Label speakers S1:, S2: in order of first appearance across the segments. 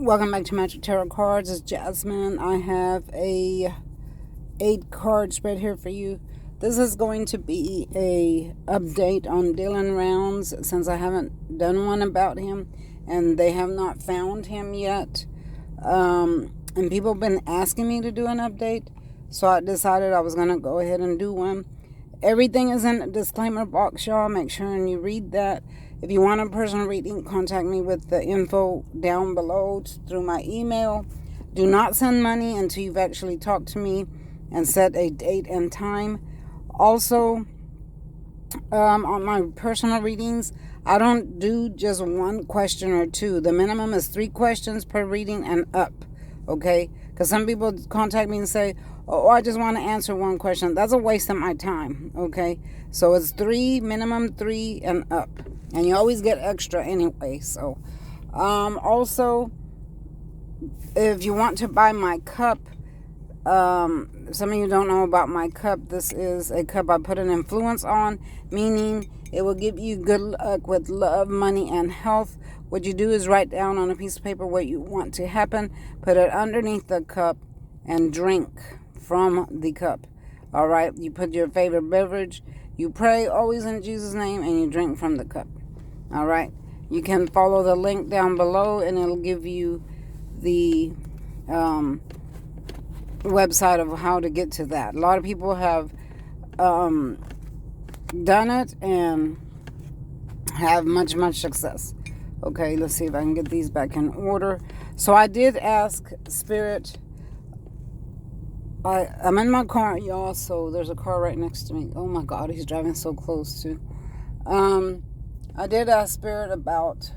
S1: Welcome back to Magic Tarot Cards. It's Jasmine. I have a 8-card spread here for you. This is going to be a update on Dylan Rounds, since I haven't done one about him and they have not found him yet. And people have been asking me to do an update, so I decided I was going to go ahead and do one. Everything is in the disclaimer box, y'all. Make sure and you read that. If you want a personal reading, contact me with the info down below through my email. Do not send money until you've actually talked to me and set a date and time. Also, on my personal readings, I don't do just one question or two. The minimum is 3 questions per reading and up, okay? Because some people contact me and say, oh, I just want to answer one question. That's a waste of my time, okay? So it's 3, minimum 3 and up. And you always get extra anyway. So, also, if you want to buy my cup, some of you don't know about my cup. This is a cup I put an influence on, meaning it will give you good luck with love, money, and health. What you do is write down on a piece of paper what you want to happen, put it underneath the cup, and drink from the cup. All right, you put your favorite beverage, you pray always in Jesus' name, and you drink from the cup. All right, you can follow the link down below, and it'll give you the website of how to get to that. A lot of people have done it and have much success. Okay, let's see if I can get these back in order. So I did ask Spirit. I'm in my car, y'all, so there's a car right next to me. Oh my God, he's driving so close too. I did ask Spirit about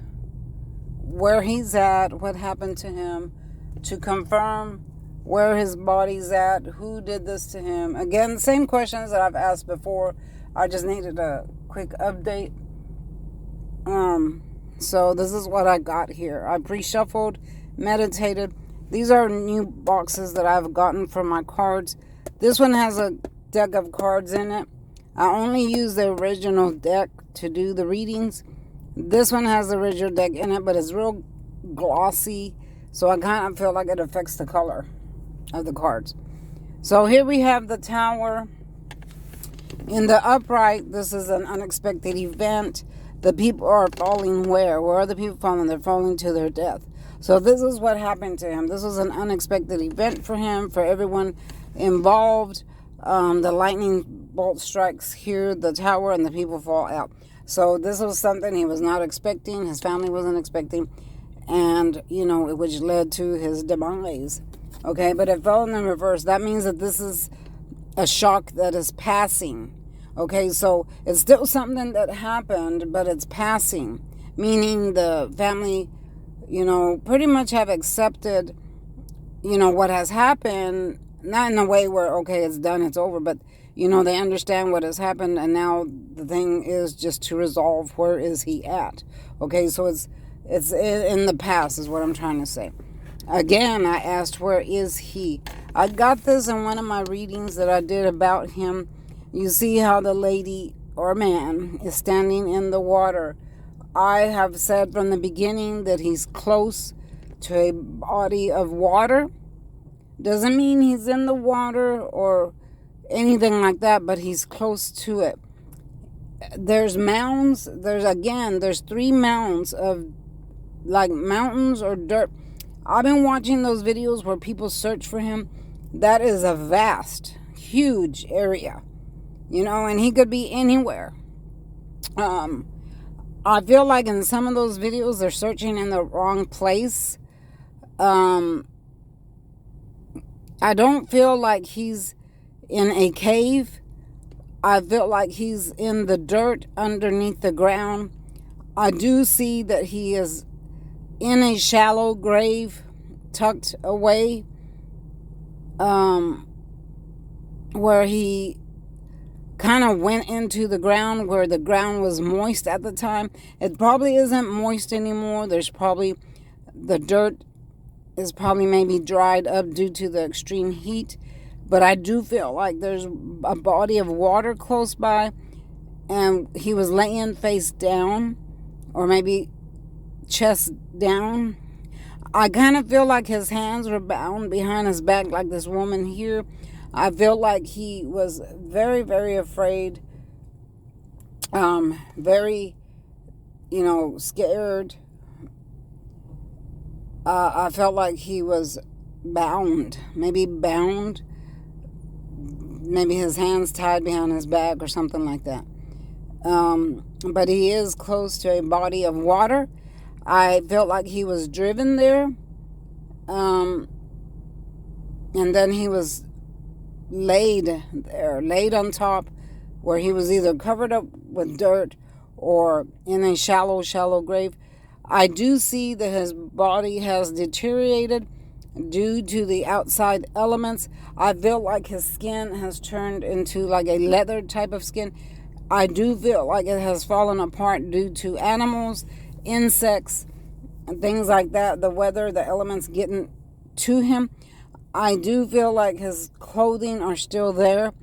S1: where he's at, what happened to him, to confirm where his body's at, who did this to him. Again, same questions that I've asked before. I just needed a quick update. So this is what I got here. I pre-shuffled, meditated. These are new boxes that I've gotten from my cards. This one has a deck of cards in it. I only use the original deck to do the readings. This one has the original deck in it, but it's real glossy, so I kind of feel like it affects the color of the cards. So here we have the Tower. In the upright, this is an unexpected event. The people are falling where? Where are the people falling? They're falling to their death. So this is what happened to him. This was an unexpected event for him, for everyone involved. The lightning bolt strikes here, the tower, and the people fall out. So this was something he was not expecting. His family wasn't expecting. And, which led to his demise. Okay, but it fell in the reverse. That means that this is a shock that is passing. Okay, so it's still something that happened, but it's passing. Meaning the family, pretty much have accepted, what has happened. Not in a way where, okay, it's done, it's over, but, they understand what has happened, and now the thing is just to resolve where is he at. Okay, so it's in the past is what I'm trying to say. Again, I asked, where is he? I got this in one of my readings that I did about him. You see how the lady or man is standing in the water. I have said from the beginning that he's close to a body of water. Doesn't mean he's in the water or anything like that, but he's close to it. There's mounds. There's 3 mounds of like mountains or dirt. I've been watching those videos where people search for him. That is a vast, huge area, and he could be anywhere. I feel like in some of those videos, they're searching in the wrong place. I don't feel like he's in a cave. I feel like he's in the dirt underneath the ground. I do see that he is in a shallow grave, tucked away, where he kind of went into the ground, where the ground was moist at the time. It probably isn't moist anymore. The dirt is probably maybe dried up due to the extreme heat. But I do feel like there's a body of water close by, and he was laying face down, or maybe chest down. I kind of feel like his hands were bound behind his back, like this woman here. I feel like he was very, very afraid, very, scared. I felt like he was bound, maybe his hands tied behind his back or something like that. But he is close to a body of water. I felt like he was driven there. And then he was laid there, laid on top, where he was either covered up with dirt or in a shallow, shallow grave. I do see that his body has deteriorated due to the outside elements. I feel like his skin has turned into like a leather type of skin. I do feel like it has fallen apart due to animals, insects, and things like that. The weather, the elements getting to him. I do feel like his clothing are still there.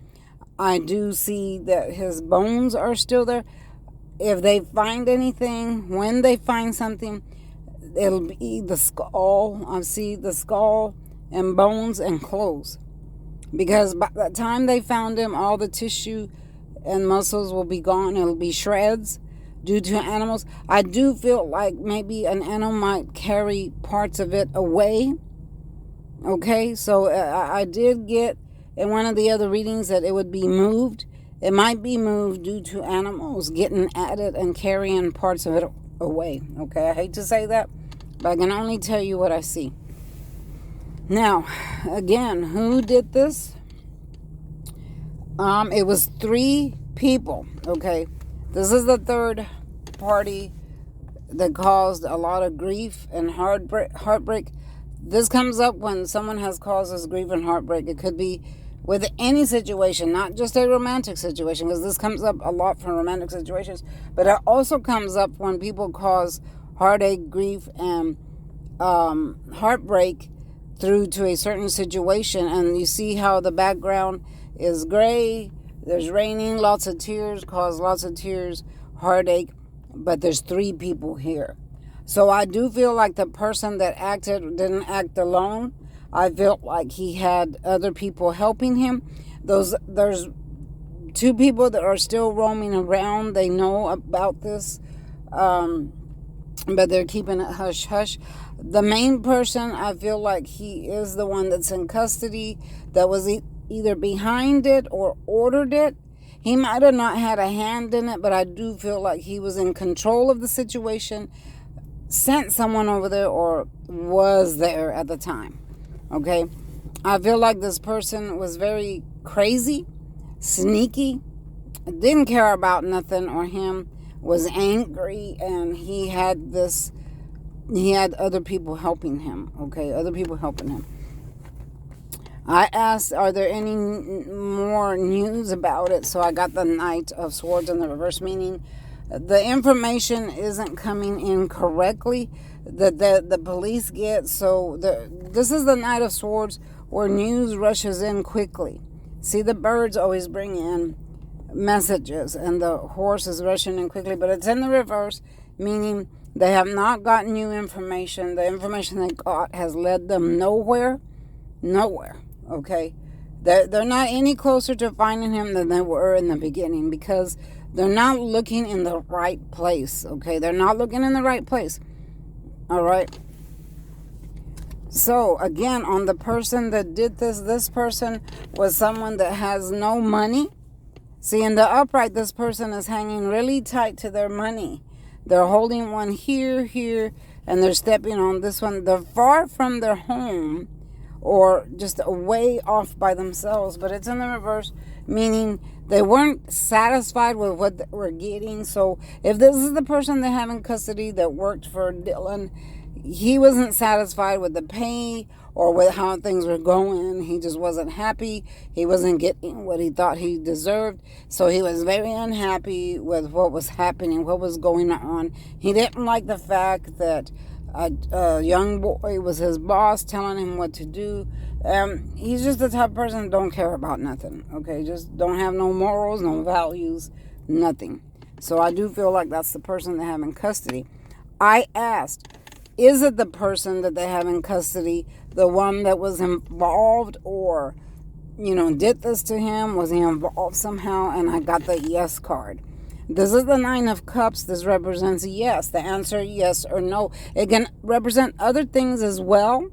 S1: I do see that his bones are still there. If they find anything, when they find something, it'll be the skull. I see the skull and bones and clothes. Because by the time they found him, all the tissue and muscles will be gone. It'll be shreds due to animals. I do feel like maybe an animal might carry parts of it away. Okay, so I did get in one of the other readings that it would be moved. It might be moved due to animals getting at it and carrying parts of it away. Okay, I hate to say that, but I can only tell you what I see. Now, again, who did this? It was 3 people. Okay, this is the third party that caused a lot of grief and heartbreak. This comes up when someone has caused us grief and heartbreak. It could be with any situation, not just a romantic situation, because this comes up a lot for romantic situations, but it also comes up when people cause heartache, grief, and heartbreak through to a certain situation. And you see how the background is gray, there's raining, lots of tears, cause lots of tears, heartache, but there's 3 people here. So I do feel like the person that acted didn't act alone. I felt like he had other people helping him. There's 2 people that are still roaming around. They know about this, but they're keeping it hush-hush. The main person, I feel like he is the one that's in custody, that was either behind it or ordered it. He might have not had a hand in it, but I do feel like he was in control of the situation, sent someone over there, or was there at the time. Okay, I feel like this person was very crazy, sneaky, didn't care about nothing or him, was angry, and he had other people helping him. Okay, other people helping him. I asked, are there any more news about it? So I got the Knight of Swords in the reverse, meaning the information isn't coming in correctly that the police get. So this is the Knight of Swords, where news rushes in quickly. See, the birds always bring in messages, and the horse is rushing in quickly, but it's in the reverse, meaning they have not gotten new information. The information they got has led them nowhere. Okay, they're not any closer to finding him than they were in the beginning, because they're not looking in the right place. Okay, they're not looking in the right place. All right. So again, on the person that did this person was someone that has no money. See, in the upright, this person is hanging really tight to their money. They're holding one here, and they're stepping on this one. They're far from their home, or just way off by themselves, but it's in the reverse, meaning they weren't satisfied with what they were getting. So if this is the person they have in custody that worked for Dylan, he wasn't satisfied with the pay or with how things were going. He just wasn't happy. He wasn't getting what he thought he deserved. So he was very unhappy with what was happening, what was going on. He didn't like the fact that a young boy was his boss, telling him what to do. He's just the type of person that don't care about nothing. Okay, just don't have no morals, no values, nothing. So I do feel like that's the person they have in custody. I asked, Is it the person that they have in custody, the one that was involved, or, did this to him? Was he involved somehow? And I got the yes card. This is the Nine of Cups. This represents yes. The answer, yes or no. It can represent other things as well.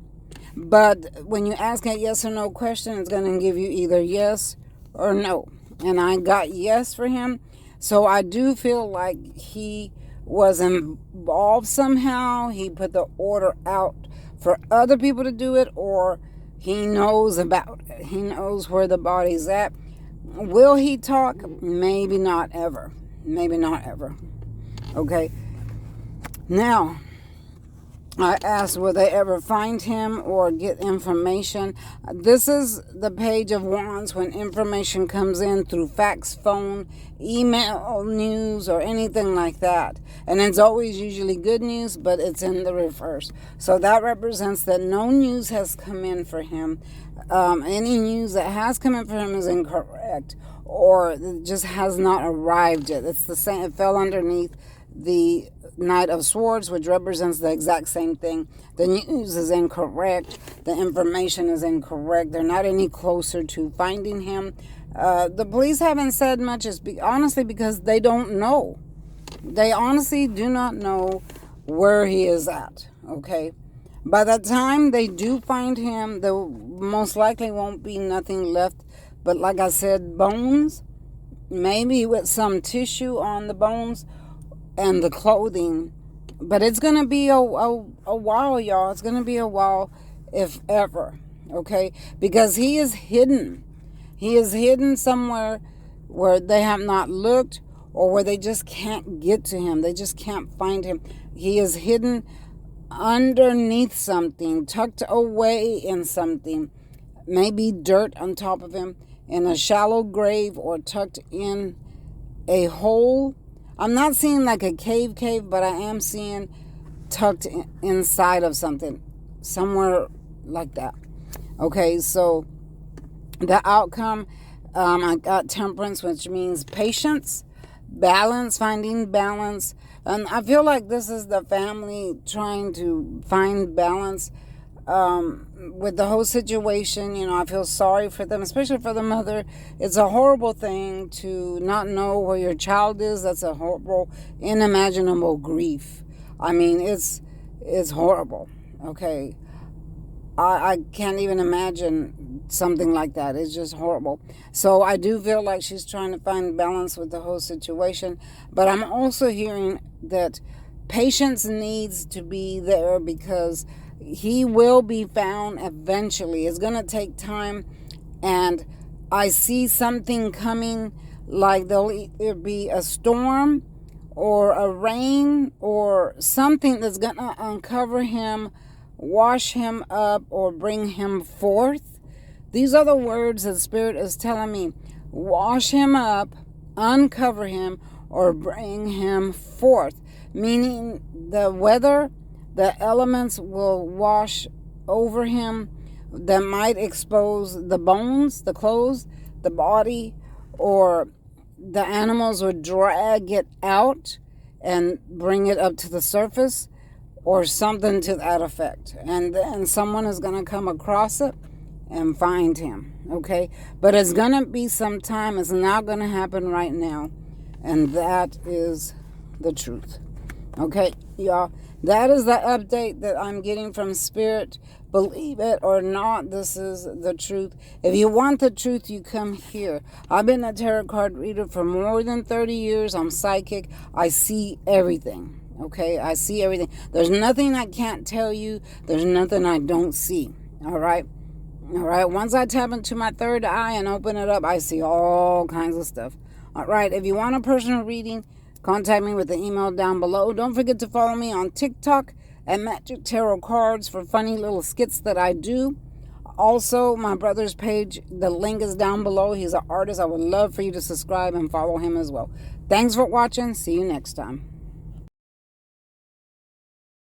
S1: But when you ask a yes or no question, it's going to give you either yes or no. And I got yes for him. So I do feel like he was involved somehow. He put the order out for other people to do it, or he knows about it. He knows where the body's at. Will he talk? Maybe not ever. Maybe not ever. Okay. Now, I asked, will they ever find him or get information? This is the Page of Wands when information comes in through fax, phone, email, news, or anything like that. And it's always usually good news, but it's in the reverse. So that represents that no news has come in for him. Any news that has come in for him is incorrect, or it just has not arrived yet. It's the same. It fell underneath the Knight of Swords, which represents the exact same thing. The news is incorrect. The information is incorrect. They're not any closer to finding him. The police haven't said much, honestly, because they don't know. They honestly do not know where he is at, okay? By the time they do find him, there most likely won't be nothing left but, like I said, bones, maybe with some tissue on the bones and the clothing. But it's going to be a while, y'all. It's going to be a while, if ever, okay? Because he is hidden. He is hidden somewhere where they have not looked, or where they just can't get to him. They just can't find him. He is hidden underneath something, tucked away in something, maybe dirt on top of him, in a shallow grave, or tucked in a hole. I'm not seeing like a cave, but I am seeing tucked inside of something, somewhere like that. Okay, so the outcome, I got Temperance, which means patience, balance, finding balance. And I feel like this is the family trying to find balance with the whole situation. I feel sorry for them, especially for the mother. It's a horrible thing to not know where your child is. That's a horrible, unimaginable grief. I mean, it's horrible, okay? I can't even imagine something like that. It's just horrible. So I do feel like she's trying to find balance with the whole situation. But I'm also hearing that patience needs to be there, because he will be found eventually. It's going to take time. And I see something coming, like there'll either be a storm or a rain or something that's going to uncover him, wash him up, or bring him forth. These are the words that Spirit is telling me. Wash him up, uncover him, or bring him forth. Meaning the weather, the elements will wash over him that might expose the bones, the clothes, the body, or the animals would drag it out and bring it up to the surface, or something to that effect. And then someone is going to come across it and find him, okay? But it's going to be some time. It's not going to happen right now. And that is the truth. Okay, y'all? That is the update that I'm getting from Spirit. Believe it or not, this is the truth. If you want the truth, you come here. I've been a tarot card reader for more than 30 years. I'm psychic. I see everything. Okay, I see everything. There's nothing I can't tell you. There's nothing I don't see. All right. Once I tap into my third eye and open it up, I see all kinds of stuff. All right. If you want a personal reading, contact me with the email down below. Don't forget to follow me on TikTok at Magic Tarot Cards for funny little skits that I do. Also, my brother's page, the link is down below. He's an artist. I would love for you to subscribe and follow him as well. Thanks for watching. See you next time.